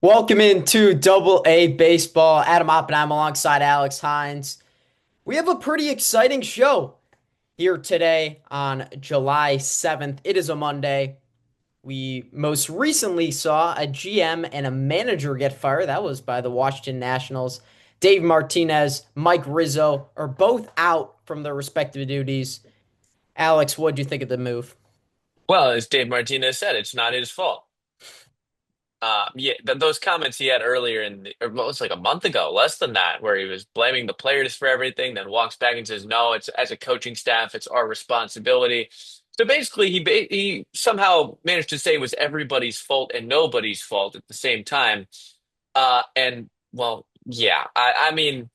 Welcome into Double A Baseball. Adam Oppenheim alongside Alex Hynes. We have a pretty exciting show here today on July 7th. It is a Monday. We most recently saw a GM and a manager get fired. That was by the Washington Nationals. Dave Martinez, Mike Rizzo are both out from their respective duties. Alex, what do you think of the move? Well, as Dave Martinez said, it's not his fault. Yeah, those comments he had earlier or what was like a month ago, less than that, where he was blaming the players for everything, then walks back and says, "No, it's as a coaching staff, it's our responsibility." So basically, he somehow managed to say it was everybody's fault and nobody's fault at the same time. And well, yeah, I mean,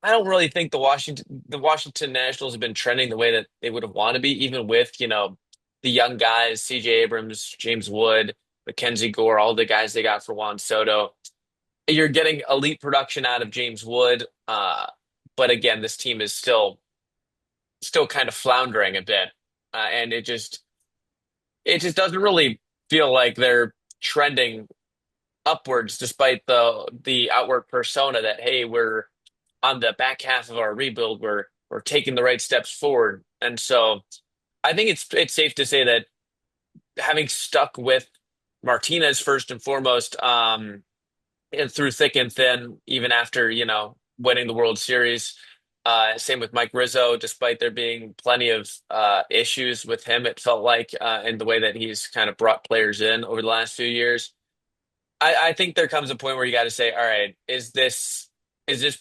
I don't really think the Washington Nationals have been trending the way that they would have wanted to be, even with, the young guys, CJ Abrams, James Wood, Mackenzie Gore, all the guys they got for Juan Soto. You're getting elite production out of James Wood. But again, this team is still kind of floundering a bit. And it just doesn't really feel like they're trending upwards despite the outward persona that, hey, we're on the back half of our rebuild, we're taking the right steps forward. And so I think it's safe to say that having stuck with Martinez first and foremost, and through thick and thin, even after, winning the World Series. Same with Mike Rizzo, despite there being plenty of issues with him, it felt like, in the way that he's kind of brought players in over the last few years. I think there comes a point where you got to say, all right, is this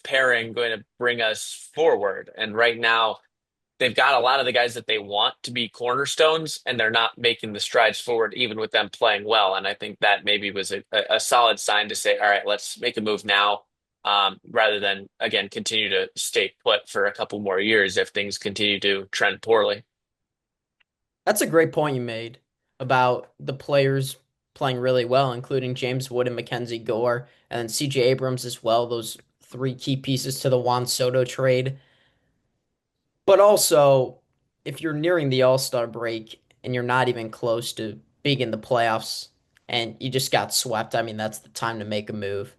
pairing going to bring us forward? And right now, they've got a lot of the guys that they want to be cornerstones, and they're not making the strides forward, even with them playing well. And I think that maybe was a solid sign to say, all right, let's make a move now, rather than again continue to stay put for a couple more years if things continue to trend poorly. That's a great point you made about the players playing really well, including James Wood and Mackenzie Gore, and then CJ Abrams as well. Those three key pieces to the Juan Soto trade. But also, if you're nearing the All-Star break and you're not even close to being in the playoffs and you just got swept, I mean, that's the time to make a move.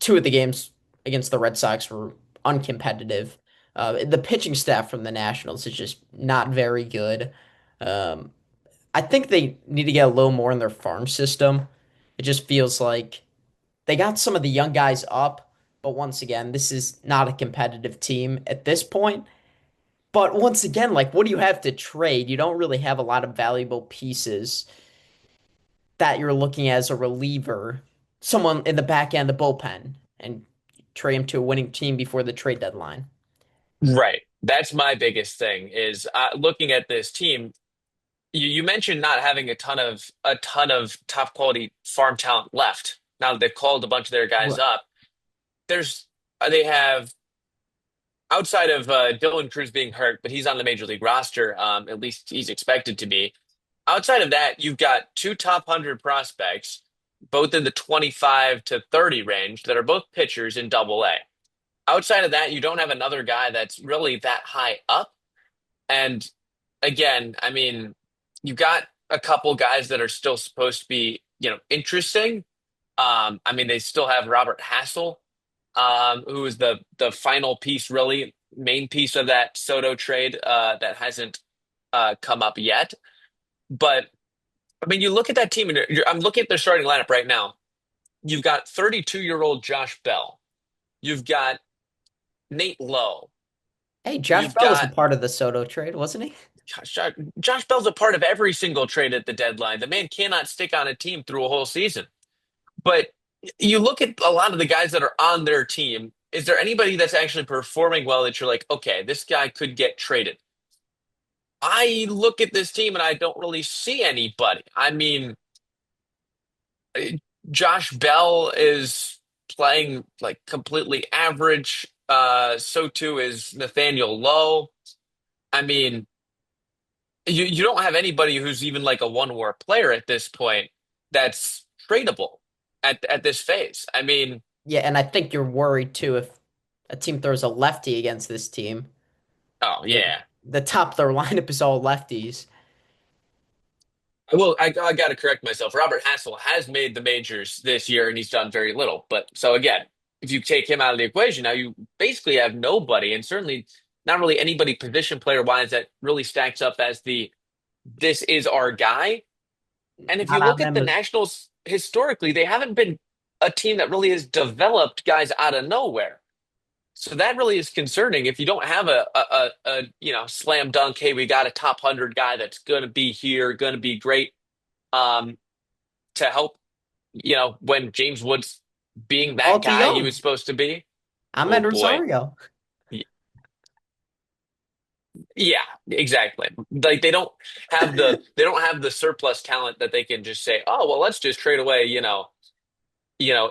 Two of the games against the Red Sox were uncompetitive. The pitching staff from the Nationals is just not very good. Um, I think they need to get a little more in their farm system. It just feels like they got some of the young guys up, but once again, this is not a competitive team at this point. But once again, like, what do you have to trade? You don't really have a lot of valuable pieces that you're looking at as a reliever, someone in the back end, the bullpen, and trade him to a winning team before the trade deadline. Right. That's my biggest thing is looking at this team. You mentioned not having a ton of top quality farm talent left. Now that they've called a bunch of their guys Right. up, there's they have outside of Dylan Cruz being hurt, but he's on the major league roster. At least he's expected to be. Outside of that, you've got two top 100 prospects, both in the 25 to 30 range, that are both pitchers in Double A. Outside of that, you don't have another guy that's really that high up. And again, I mean, you've got a couple guys that are still supposed to be, interesting. I mean, they still have Robert Hassel, who is the final piece, really main piece of that Soto trade, that hasn't come up yet. But I mean, you look at that team, and I'm looking at their starting lineup right now. You've got 32-year-old Josh Bell. You've got Nate Lowe. Hey, Josh You've Bell was a got part of the Soto trade, wasn't he? Josh Bell's a part of every single trade at the deadline. The man cannot stick on a team through a whole season. But you look at a lot of the guys that are on their team. Is there anybody that's actually performing well that you're like, okay, this guy could get traded? I look at this team and I don't really see anybody. I mean, Josh Bell is playing like completely average. So too is Nathaniel Lowe. I mean, you don't have anybody who's even like a one war player at this point that's tradable at this phase. I mean, Yeah, and I think you're worried too if a team throws a lefty against this team. oh The yeah. the top of their lineup is all lefties. I got to correct myself. Robert Hassel has made the majors this year, and he's done very little. But so again, if you take him out of the equation, now you basically have nobody, and certainly not really anybody position player wise that really stacks up as the this is our guy. And if you Not look on at them the as Nationals historically, they haven't been a team that really has developed guys out of nowhere. So that really is concerning. If you don't have a slam dunk, hey, we got a top 100 guy that's going to be here, going to be great um, to help, when James Woods being all that too guy he was young. supposed to be. Oh Ahmed boy. Rosario. Y- Yeah, exactly. Like they don't have the surplus talent that they can just say, "Oh, well, let's just trade away,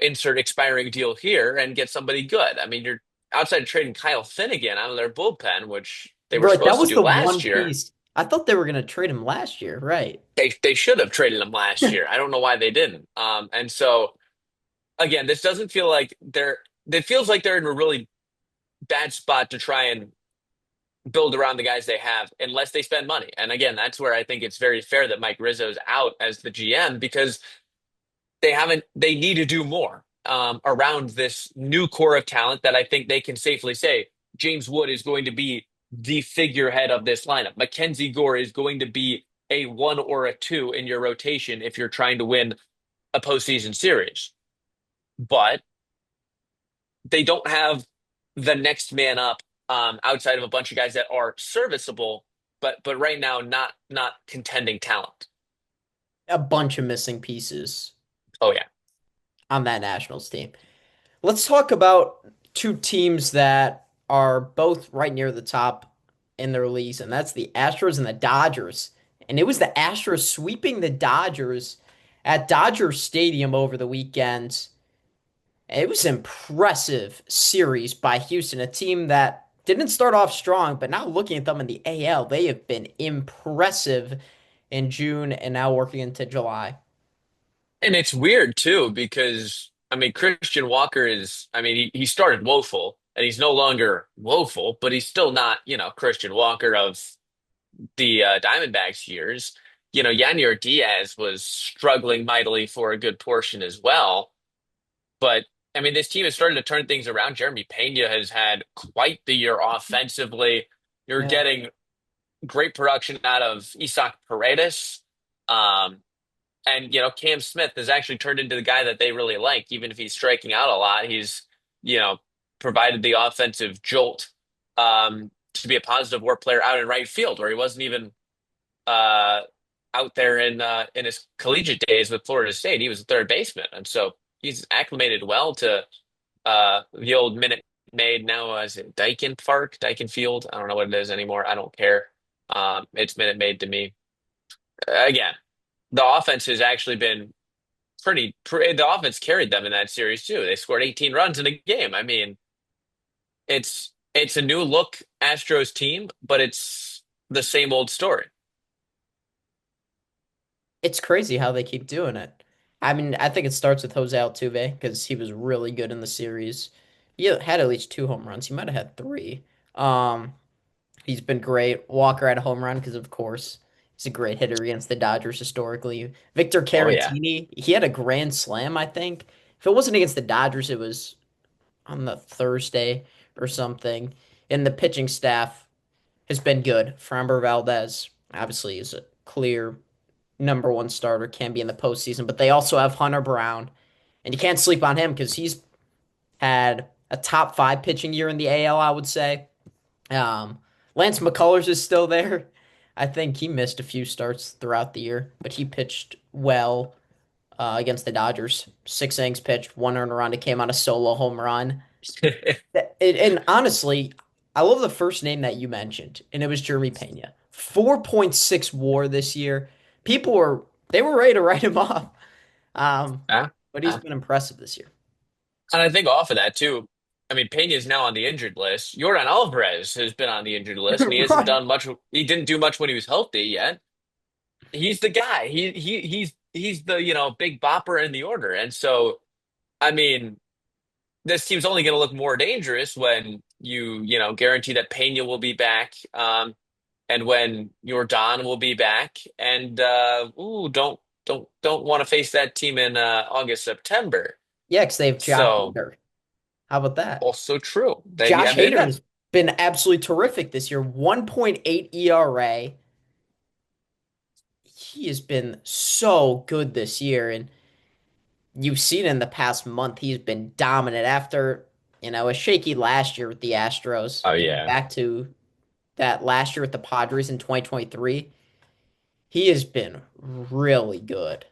insert expiring deal here and get somebody good." I mean, you're outside of trading Kyle Finnegan out of their bullpen, which they were Right, that supposed to was do the last one year. piece. I thought they were going to trade him last year, right? They should have traded him last year. I don't know why they didn't. And so again, this doesn't feel like they're. It feels like they're in a really bad spot to try and build around the guys they have unless they spend money. And again, that's where I think it's very fair that Mike Rizzo's out as the GM because they need to do more around this new core of talent that I think they can safely say James Wood is going to be the figurehead of this lineup. Mackenzie Gore is going to be a one or a two in your rotation if you're trying to win a postseason series. But they don't have the next man up outside of a bunch of guys that are serviceable, but right now not contending talent. A bunch of missing pieces Oh yeah. on that Nationals team. Let's talk about two teams that are both right near the top in their leagues, and that's the Astros and the Dodgers. And it was the Astros sweeping the Dodgers at Dodger Stadium over the weekend. It was an impressive series by Houston, a team that didn't start off strong, but now looking at them in the AL, they have been impressive in June and now working into July. And it's weird too because I mean Christian Walker is I mean he started woeful and he's no longer woeful, but he's still not, Christian Walker of the Diamondbacks years. Yanier Diaz was struggling mightily for a good portion as well. But I mean, this team has started to turn things around. Jeremy Pena has had quite the year offensively. You're Yeah. getting great production out of Isaac Paredes. Um, and, Cam Smith has actually turned into the guy that they really like, even if he's striking out a lot. He's, you know, provided the offensive jolt to be a positive war player out in right field, where he wasn't even uh, out there in his collegiate days with Florida State. He was a third baseman, and so he's acclimated well to the old Minute Maid. Now is it Daikin Park, Daikin Field? I don't know what it is anymore. I don't care. It's Minute Maid to me. Again, the offense has actually been the offense carried them in that series too. They scored 18 runs in a game. I mean, it's a new look Astros team, but it's the same old story. It's crazy how they keep doing it. I mean, I think it starts with Jose Altuve because he was really good in the series. He had at least two home runs. He might have had three. Um, he's been great. Walker had a home run because, of course, he's a great hitter against the Dodgers historically. Victor Oh yeah. Caratini, he had a grand slam, I think. If it wasn't against the Dodgers, it was on the Thursday or something. And the pitching staff has been good. Framber Valdez obviously is a clear number one starter, can be in the postseason, but they also have Hunter Brown, and you can't sleep on him because he's had a top five pitching year in the AL, I would say. Um, Lance McCullers is still there. I think he missed a few starts throughout the year, but he pitched well against the Dodgers. Six innings pitched, one earned run. It came on a solo home run. And honestly, I love the first name that you mentioned, and it was Jeremy Pena. 4.6 WAR this year. They were ready to write him off. Um, Yeah. but he's been impressive this year. And I think off of that too, I mean, Pena is now on the injured list. Jordan Alvarez has been on the injured list, and he hasn't Right. done much. He didn't do much when he was healthy yet. He's the guy. He's the big bopper in the order. And so, I mean, this team's only going to look more dangerous when you guarantee that Pena will be back. and when your Don will be back, and don't want to face that team in August, September. Yeah, because they have Josh So Hader. How about that? also true. I Josh mean Hader that. has been absolutely terrific this year. 1.8 ERA. He has been so good this year, and you've seen in the past month he's been dominant after, a shaky last year with the Astros, Oh going yeah. back to that last year with the Padres in 2023. He has been really good.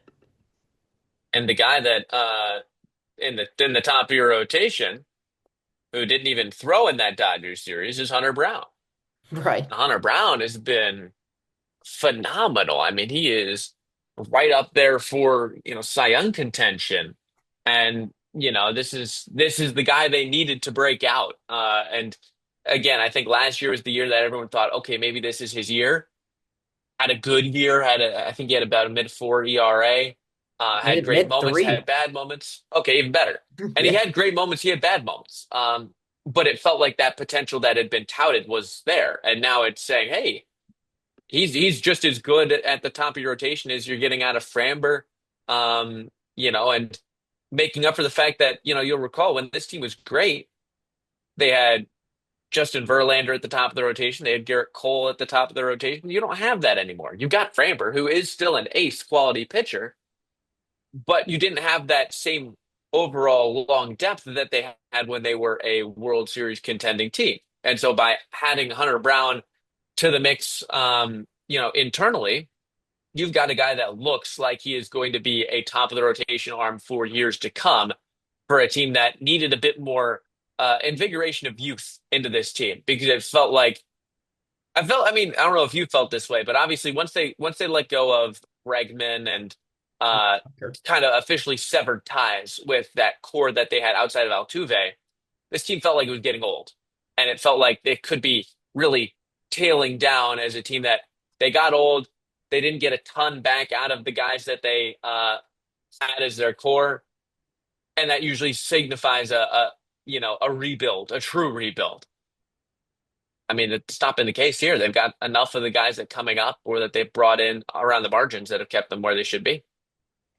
And the guy that in the top of your rotation who didn't even throw in that Dodgers series is Hunter Brown. Right. Hunter Brown has been phenomenal. I mean, he is right up there for, Cy Young contention. And, this is the guy they needed to break out. And again, I think last year was the year that everyone thought, okay, maybe this is his year. Had a good year, I think he had about a mid-4 ERA. Had great Mid moments, three. had bad moments. Okay, even better. And he Yeah. had great moments, he had bad moments. But it felt like that potential that had been touted was there. And now it's saying, hey, he's just as good at the top of your rotation as you're getting out of Framber. And making up for the fact that, you'll recall when this team was great, they had Justin Verlander at the top of the rotation. They had Garrett Cole at the top of the rotation. You don't have that anymore. You've got Framber, who is still an ace quality pitcher, but you didn't have that same overall long depth that they had when they were a World Series contending team. And so by adding Hunter Brown to the mix, internally, you've got a guy that looks like he is going to be a top of the rotation arm for years to come for a team that needed a bit more invigoration of youth into this team because it felt like I mean, I don't know if you felt this way, but obviously once they let go of Bregman and uh, kind of officially severed ties with that core that they had outside of Altuve, this team felt like it was getting old, and it felt like they could be really tailing down as a team that they got old. They didn't get a ton back out of the guys that they had as their core, and that usually signifies a rebuild, a true rebuild. I mean, it's not been the case here. They've got enough of the guys that coming up or that they've brought in around the margins that have kept them where they should be.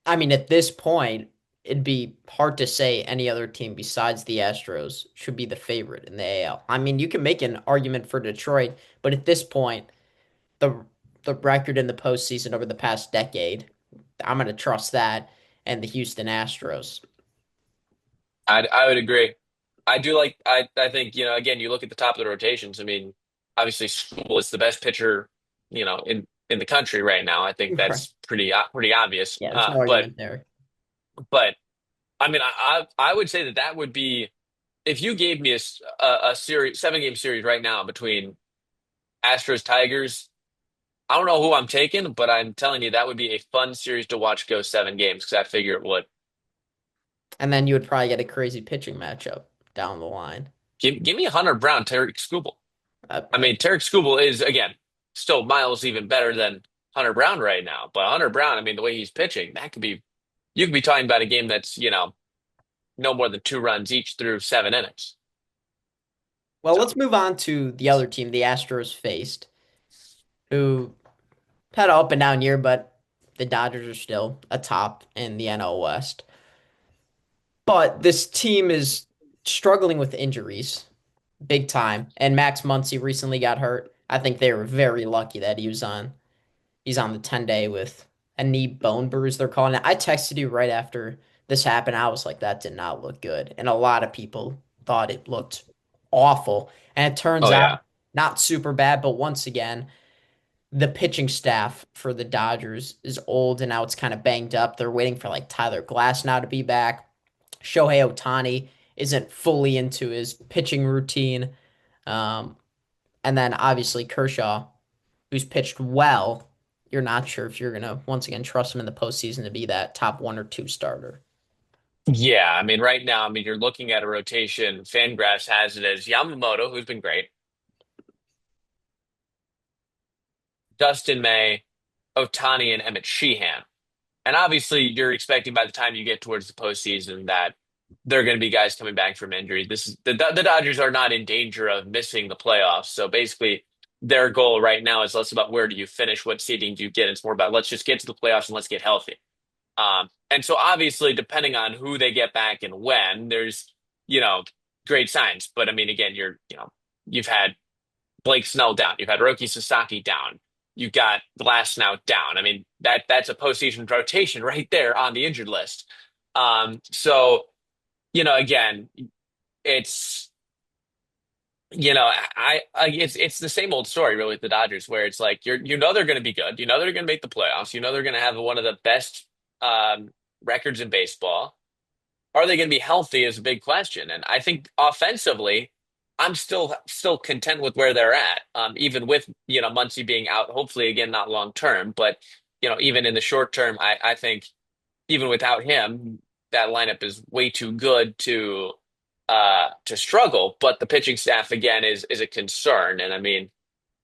I mean, at this point, it'd be hard to say any other team besides the Astros should be the favorite in the AL. I mean, you can make an argument for Detroit, but at this point, the the record in the postseason over the past decade, I'm going to trust that and the Houston Astros. I would agree. I do like I think, again, you look at the top of the rotations. I mean, obviously School is the best pitcher, in the country right now. I think Right. that's pretty obvious. Yeah, there's no But argument there. but I mean, I would say that would be if you gave me a series 7 game series right now between Astros Tigers. I don't know who I'm taking, but I'm telling you that would be a fun series to watch go 7 games because I figure it would. And then you would probably get a crazy pitching matchup down the line. Give me Hunter Brown, Tarek Skubal. I I mean, Tarek Skubal is again still miles even better than Hunter Brown right now. But Hunter Brown, I mean, the way he's pitching, that could be you could be talking about a game that's no more than 2 runs each through 7 innings. well, So let's move on to the other team the Astros faced, who had an up and down year, but the Dodgers are still atop in the NL West. But this team is struggling with injuries big time. And Max Muncy recently got hurt. I think they were very lucky that he's on the 10-day with a knee bone bruise, they're calling it. I texted you right after this happened. I was like, that did not look good. And a lot of people thought it looked awful. And it turns oh out yeah. not super bad, but once again, the pitching staff for the Dodgers is old and now it's kind of banged up. They're waiting for like Tyler Glass now to be back. Shohei Ohtani isn't fully into his pitching routine. Um, and then obviously Kershaw, who's pitched well. You're not sure if you're gonna once again trust him in the postseason to be that top 1 or 2 starter. Yeah, I mean, right now, I mean, you're looking at a rotation. Fangraphs has it as Yamamoto, who's been great, Dustin May, Otani, and Emmett Sheehan. And obviously, you're expecting by the time you get towards the postseason that there are going to be guys coming back from injury. This is the Dodgers are not in danger of missing the playoffs. So basically, their goal right now is less about where do you finish, what seeding do you get. It's more about let's just get to the playoffs and let's get healthy. And so obviously, depending on who they get back and when, there's, you know, great signs. But I mean, again, you've had Blake Snell down, you've had Roki Sasaki down, you've got Glass now down. I mean, that's a postseason rotation right there on the injured list. So, again, it's it's the same old story really with the Dodgers, where it's like they're going to be good, they're going to make the playoffs, they're going to have one of the best records in baseball. Are they going to be healthy is a big question, and I think offensively, I'm still content with where they're at, even with Muncy being out, hopefully again not long term, but even in the short term, I think even without him, that lineup is way too good to struggle. But the pitching staff again is a concern. And I mean,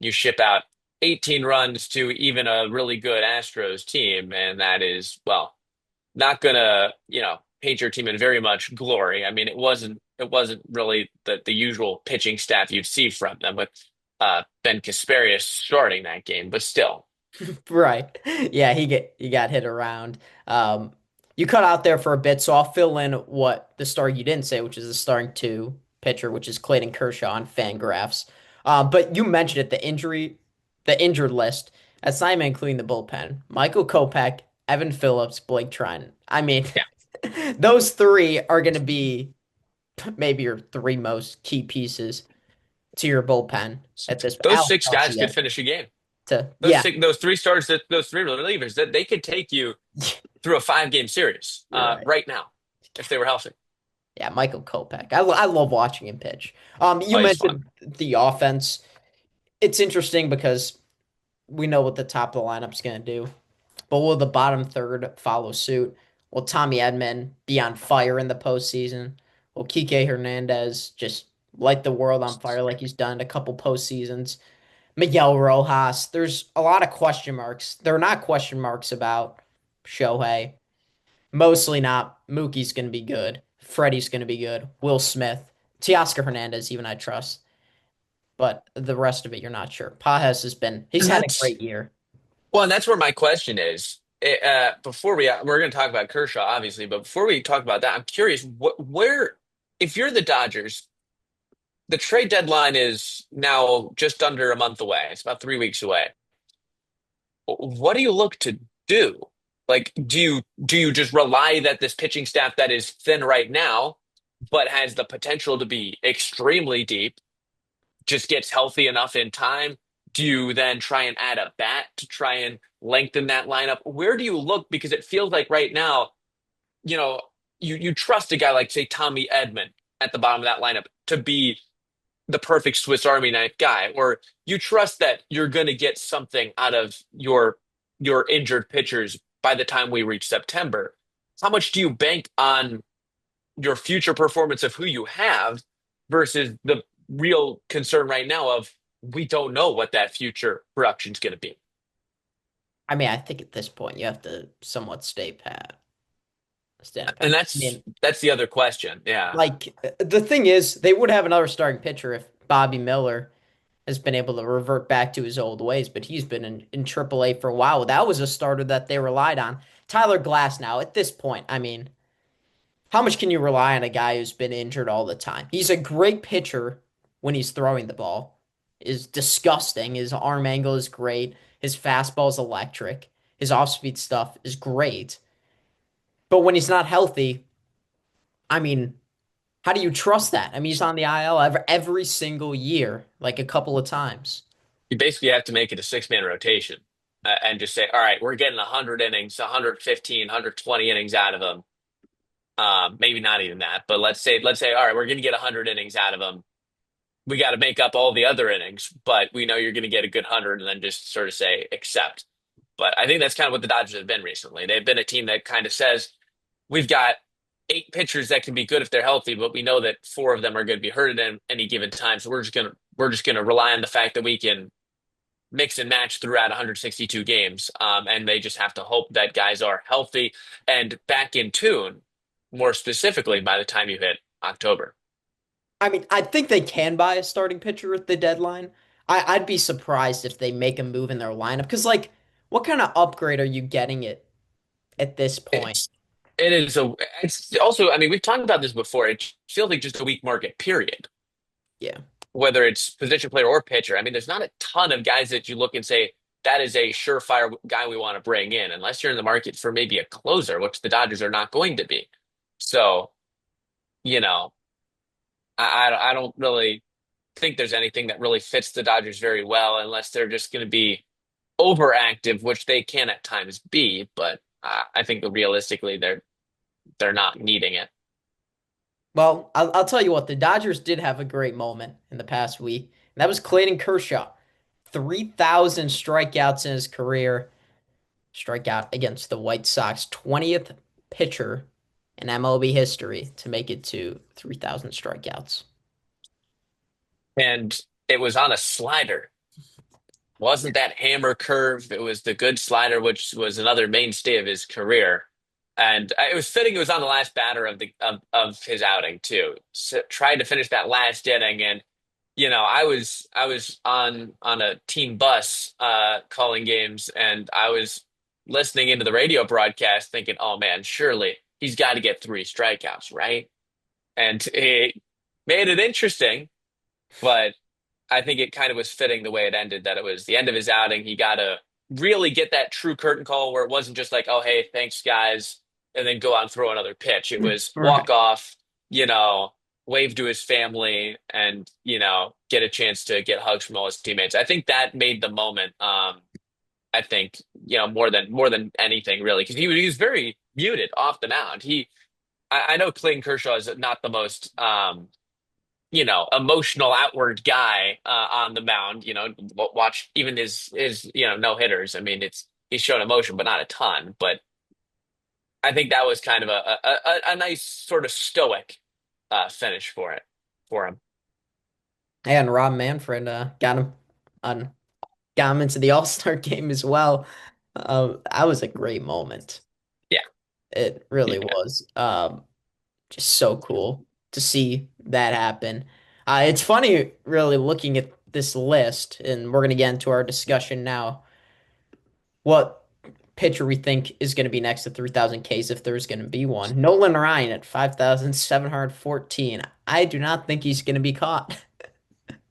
you ship out 18 runs to even a really good Astros team, and that is, well, not gonna, paint your team in very much glory. I mean, it wasn't really the usual pitching staff you'd see from them with Ben Kasperius starting that game, but still. Right. Yeah, he got hit around. You cut out there for a bit, so I'll fill in what the star you didn't say, which is the starting two pitcher, which is Clayton Kershaw on Fangraphs. But you mentioned it, the injured list. That's not even including the bullpen. Michael Kopech, Evan Phillips, Blake Trent. I mean, Yeah. those three are going to be maybe your three most key pieces to your bullpen at this. Those Alex six guys could Garcia finish a game. Those yeah, six, those three starters, those three relievers, that they could take you through a 5 game series you're right. right now if they were healthy. Yeah, Michael Kopech. I love watching him pitch. You Oh, he's fun. mentioned the offense. It's interesting because we know what the top of the lineup's going to do, but will the bottom third follow suit? Will Tommy Edman be on fire in the postseason? Will Kike Hernandez just light the world on fire like he's done a couple postseasons? Miguel Rojas. There's a lot of question marks. There are not question marks about Shohei. Mostly not. Mookie's going to be good. Freddie's going to be good. Will Smith. Teoscar Hernandez, even I trust. But the rest of it, you're not sure. Pajes he's And had a that's great year. well, and that's where my question is. Before we're going to talk about Kershaw, obviously, but before we talk about that, I'm curious, where, if you're the Dodgers, the trade deadline is now just under a month away. It's about 3 weeks away. What do you look to do? Like, do you just rely that this pitching staff that is thin right now, but has the potential to be extremely deep, just gets healthy enough in time? Do you then try and add a bat to try and lengthen that lineup? Where do you look? Because it feels like right now, you know, you trust a guy like, say, Tommy Edman at the bottom of that lineup to be the perfect Swiss Army knife guy, or you trust that you're going to get something out of your injured pitchers by the time we reach September. How much do you bank on your future performance of who you have versus the real concern right now of we don't know what that future production is going to be? I mean, I think at this point you have to somewhat stand And pat. I that's mean, that's the other question. Yeah. like the thing is, they would have another starting pitcher if Bobby Miller has been able to revert back to his old ways, but he's been in AAA for a while. That was a starter that they relied on. Tyler Glass now, at this point, I mean, how much can you rely on a guy who's been injured all the time? He's a great pitcher when he's throwing the ball. Is disgusting. His arm angle is great. His fastball is electric. His off-speed stuff is great. But when he's not healthy, I mean, how do you trust that? I mean, he's on the IL every single year, like a couple of times. You basically have to make it a 6 man rotation, and just say, all right, we're getting 100 innings, 115, 120 innings out of them. Maybe not even that, but let's say, all right, we're going to get 100 innings out of them. We got to make up all the other innings, but we know you're going to get a good 100, and then just sort of say accept. But I think that's kind of what the Dodgers have been recently. They've been a team that kind of says we've got 8 pitchers that can be good if they're healthy, but we know that 4 of them are going to be hurt at any given time. So we're just gonna rely on the fact that we can mix and match throughout 162 games. And they just have to hope that guys are healthy and back in tune, more specifically by the time you hit October. I mean, I think they can buy a starting pitcher at the deadline. I'd be surprised if they make a move in their lineup because, like, what kind of upgrade are you getting at this point? It's it is a it's also, I mean, we've talked about this before. It feels like just a weak market, period. Yeah. Whether it's position player or pitcher. I mean, there's not a ton of guys that you look and say that is a surefire guy we want to bring in, unless you're in the market for maybe a closer, which the Dodgers are not going to be. So, you know, I don't really think there's anything that really fits the Dodgers very well, unless they're just going to be overactive, which they can at times be. But I think that realistically, they're not needing it. Well, I'll tell you what, the Dodgers did have a great moment in the past week, and that was Clayton Kershaw. 3,000 strikeouts in his career, strikeout against the White Sox, 20th pitcher in MLB history to make it to 3,000 strikeouts. And it was on a slider. Wasn't that hammer curve? It was the good slider, which was another mainstay of his career. And it was fitting. It was on the last batter of his outing too. So, tried to finish that last inning, and I was on a team bus calling games, and I was listening into the radio broadcast, thinking, "Oh man, surely he's got to get three strikeouts, right?" And it made it interesting, but I think it kind of was fitting the way it ended, that it was the end of his outing. He got to really get that true curtain call where it wasn't just like, oh, hey, thanks, guys, and then go out and throw another pitch. It was Right. walk off, you know, wave to his family and, get a chance to get hugs from all his teammates. I think that made the moment, I think, more than anything, really, because he was very muted off the mound. I know Clayton Kershaw is not the most, emotional outward guy on the mound. Watch even his no hitters. I mean, he's shown emotion, but not a ton. But I think that was kind of a nice sort of stoic finish for him. And Rob Manfred on got him into the All-Star game as well. That was a great moment. Yeah, It really yeah. was. Just so cool to see that happen. It's funny, really, looking at this list, and we're going to get into our discussion now. What pitcher we think is going to be next to 3,000 Ks if there's going to be one. Nolan Ryan at 5,714. I do not think he's going to be caught.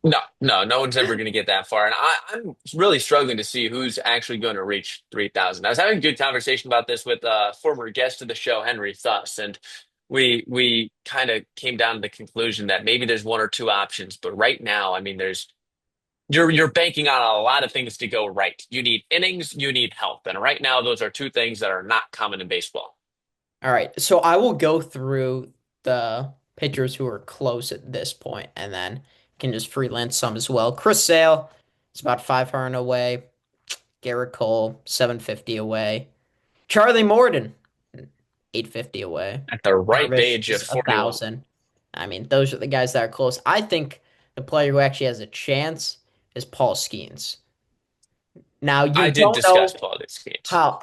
No, no, no one's ever going to get that far, and I'm really struggling to see who's actually going to reach 3,000. I was having a good conversation about this with a former guest of the show, Henry Thuss, and we kind of came down to the conclusion that maybe there's one or two options, but right now, I mean, you're banking on a lot of things to go right. You need innings, you need health, and right now, those are two things that are not common in baseball. All right, so I will go through the pitchers who are close at this point, and then can just freelance some as well. Chris Sale is about 500 away. Garrett Cole, 750 away. Charlie Morton, 850 away. At the ripe Darvish age of is 41, 1,000. I mean, those are the guys that are close. I think the player who actually has a chance is Paul Skeens. Now, you I did don't discuss know Paul Gates. how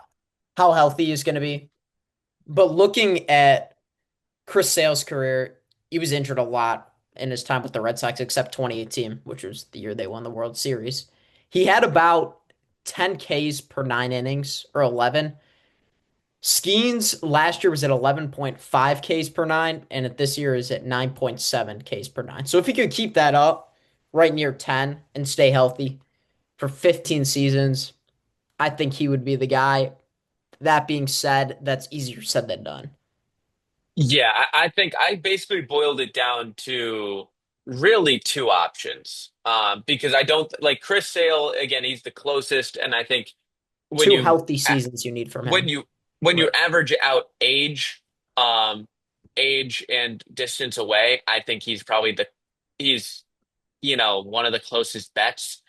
how healthy he's going to be, but looking at Chris Sale's career, he was injured a lot in his time with the Red Sox, except 2018, which was the year they won the World Series. He had about 10 Ks per 9 innings or 11. Skeens last year was at 11.5 Ks per nine, and at this year is at 9.7 Ks per nine. So if he could keep that up right near 10 and stay healthy for 15 seasons, I think he would be the guy. That being said, that's easier said than done. Yeah, I think I basically boiled it down to really two options. Because I don't like Chris Sale again. He's the closest, and I think when Two you healthy seasons you need from when him. you when Right. you average out um, age and distance away, I think he's one of the closest bets.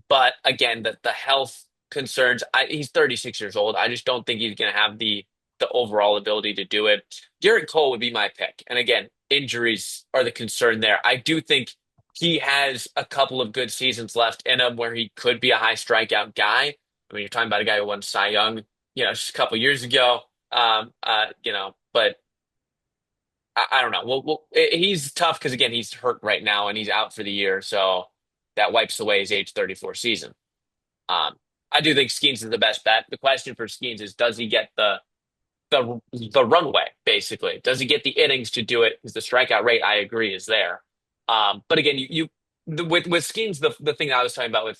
But again, the health concerns. He's 36 years old. I just don't think he's going to have the overall ability to do it. Garrett Cole would be my pick. And again, injuries are the concern there. I do think he has a couple of good seasons left in him where he could be a high strikeout guy. I mean, you're talking about a guy who won Cy Young, just a couple years ago. But I don't know. Well, he's tough because again, he's hurt right now and he's out for the year. So. that wipes away his age 34 season. Um, I do think Skeens is the best bet. The question for Skeens is, does he get the runway, basically? Does he get the innings to do it? Because the strikeout rate, I agree, is there. But again, with Skeens, the thing that I was talking about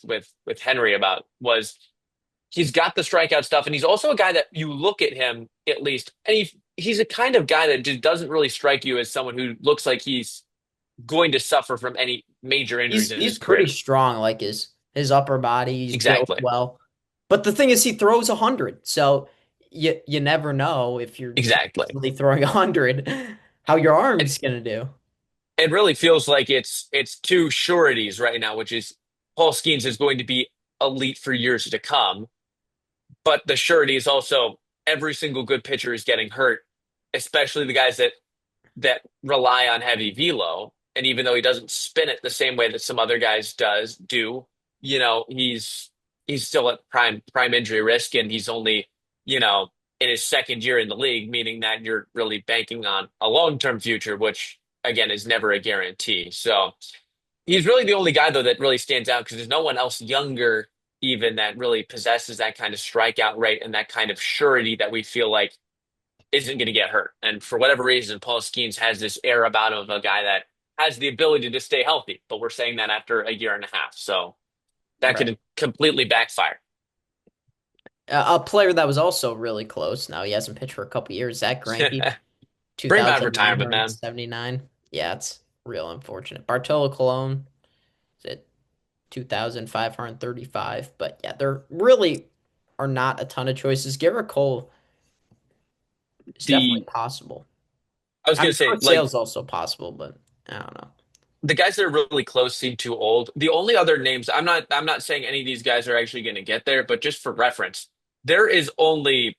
with Henry about was he's got the strikeout stuff, and he's also a guy that you look at him at least, and he's a kind of guy that just doesn't really strike you as someone who looks like he's going to suffer from any major injuries in He's his pretty career. strong, like his upper body, he's built Exactly. well. But the thing is he throws 100. So you never know if you're Exactly. consistently throwing 100 how your It, arm's gonna do. it really feels like it's two sureties right now, which is Paul Skeens is going to be elite for years to come, but the surety is also every single good pitcher is getting hurt, especially the guys that rely on heavy velo. And even though he doesn't spin it the same way that some other guys do, he's still at prime injury risk, and he's only you know in his second year in the league, meaning that you're really banking on a long term future, which again is never a guarantee. So he's really the only guy though that really stands out because there's no one else younger even that really possesses that kind of strikeout rate and that kind of surety that we feel like isn't going to get hurt. And for whatever reason, Paul Skeens has this air about him of a guy that has the ability to stay healthy. But we're saying that after a year and a half. So that Right. could completely backfire. A player that was also really close. Now he hasn't pitched for a couple years. Zach Greinke, Bring him out of retirement, man. 2,979. Yeah, it's real unfortunate. Bartolo Colon is at 2,535. But yeah, there really are not a ton of choices. Garrett Cole is definitely The possible. I was I going mean, to say, Chris like, Sale's also possible, but I don't know. the guys that are really close seem too old. The only other names, I'm not saying any of these guys are actually going to get there, but just for reference, there is only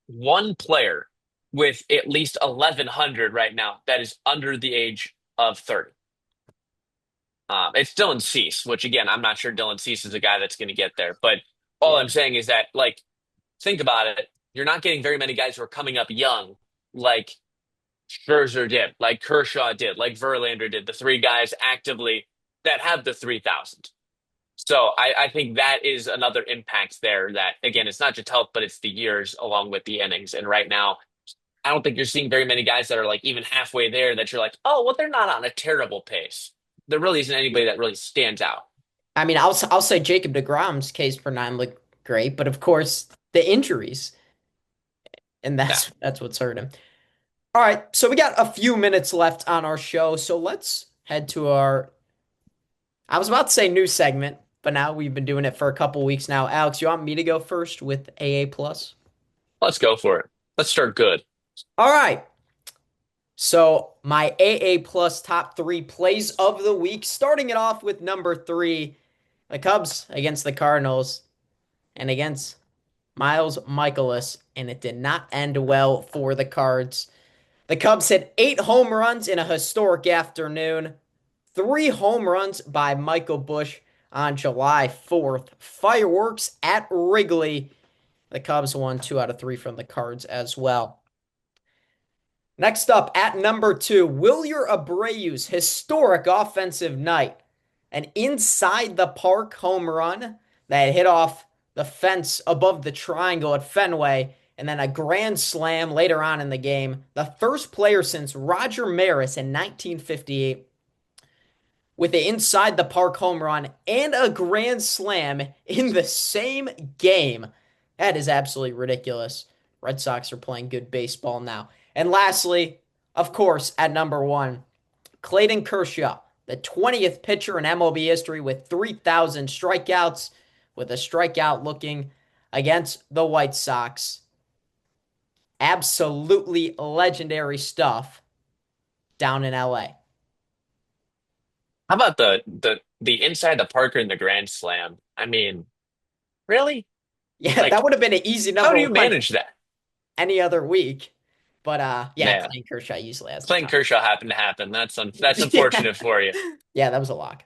one player with at least 1,100 right now that is under the age of 30. It's Dylan Cease, which again, I'm not sure Dylan Cease is a guy that's going to get there. But all Yeah. I'm saying is that, like, think about it. You're not getting very many guys who are coming up young, like Scherzer did, like Kershaw did, like Verlander did, the three guys actively that have the 3,000. So I think that is another impact there that, again, it's not just health, but it's the years along with the innings. And right now, I don't think you're seeing very many guys that are like even halfway there that you're like, oh, well, they're not on a terrible pace. There really isn't anybody that really stands out. I mean, I'll say Jacob deGrom's case per nine looked great, but of course the injuries, and Yeah, that's what's hurt him. All right, so we got a few minutes left on our show, so let's head to our. I was about to say new segment, but now we've been doing it for a couple weeks now. Alex, you want me to go first with AA plus? let's go for it. Let's start good. All right. So my AA plus top three plays of the week, starting it off with number three, the Cubs against the Cardinals and against Miles Michaelis, and it did not end well for the Cards. The Cubs hit 8 home runs in a historic afternoon, 3 home runs by Michael Busch on July 4th. Fireworks at Wrigley. The Cubs won 2 out of 3 from the Cards as well. Next up at number two, Wilyer Abreu's historic offensive night. An inside the park home run that hit off the fence above the triangle at Fenway, and then a grand slam later on in the game. The first player since Roger Maris in 1958 with an inside the park home run and a grand slam in the same game. That is absolutely ridiculous. Red Sox are playing good baseball now. And lastly, of course, at number one, Clayton Kershaw, the 20th pitcher in MLB history with 3,000 strikeouts, with a strikeout looking against the White Sox. Absolutely legendary stuff down in LA. How about the inside the Parker and the Grand Slam? I mean, really? Yeah, that Like, would have been an easy how number do you one manage that? any other week. But yeah, Man, Clayton Kershaw usually has the Clayton top. Kershaw happened to happen. That's Yeah. unfortunate for you. Yeah, that was a lock.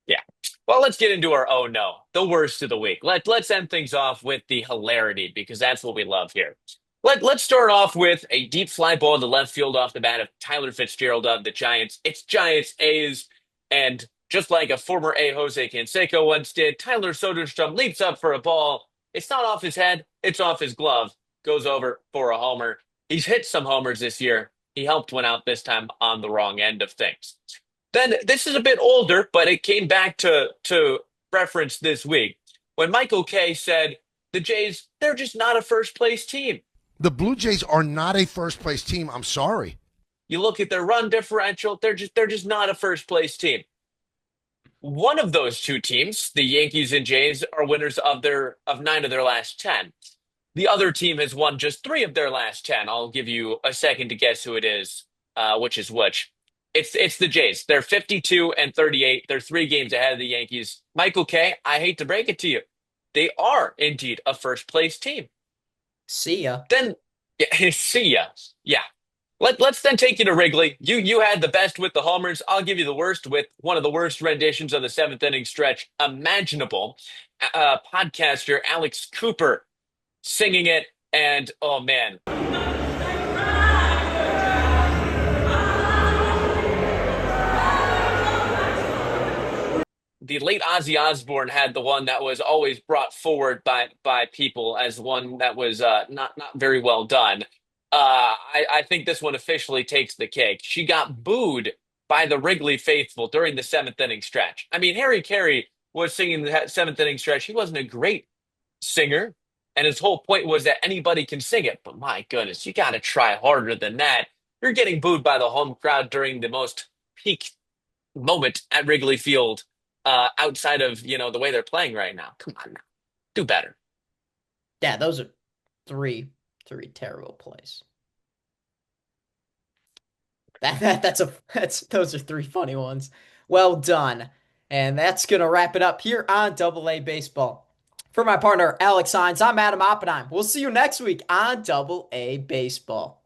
Yeah. Well, let's get into our oh no, the worst of the week. Let's end things off with the hilarity because that's what we love here. Let's start off with a deep fly ball to left field off the bat of Tyler Fitzgerald of the Giants. It's Giants A's, and just like a former A Jose Canseco once did. Tyler Soderstrom leaps up for a ball. It's not off his head, it's off his glove. Goes over for a homer. He's hit some homers this year. He helped one out this time on the wrong end of things. Then this is a bit older, but it came back to reference this week when Michael Kay said the Jays, they're just not a first place team. The Blue Jays are not a first place team. I'm sorry. You look at their run differential, they're just not a first place team. One of those two teams, the Yankees and Jays, are winners of 9 of their last 10. The other team has won just 3 of their last 10. I'll give you a second to guess who it is, which is which. It's the Jays. They're 52 and 38. They're 3 games ahead of the Yankees. Michael Kay, I hate to break it to you. They are indeed a first place team. See ya. Then yeah, see ya. Yeah. Let's then take you to Wrigley. You had the best with the homers. I'll give you the worst with one of the worst renditions of the seventh inning stretch imaginable. Podcaster Alex Cooper singing it, and oh man, the late Ozzy Osbourne had the one that was always brought forward by people as one that was not very well done. I think this one officially takes the cake. She got booed by the Wrigley faithful during the seventh inning stretch. I mean, Harry Carey was singing the seventh inning stretch. He wasn't a great singer, and his whole point was that anybody can sing it. But my goodness, you got to try harder than that. You're getting booed by the home crowd during the most peak moment at Wrigley Field, outside of the way they're playing right now. Come on now, do better. Yeah, those are three terrible plays. That's those are 3 funny ones. Well done. And that's gonna wrap it up here on Double A Baseball. For my partner Alex Hynes, I'm Adam Oppenheim. We'll see you next week on Double A Baseball.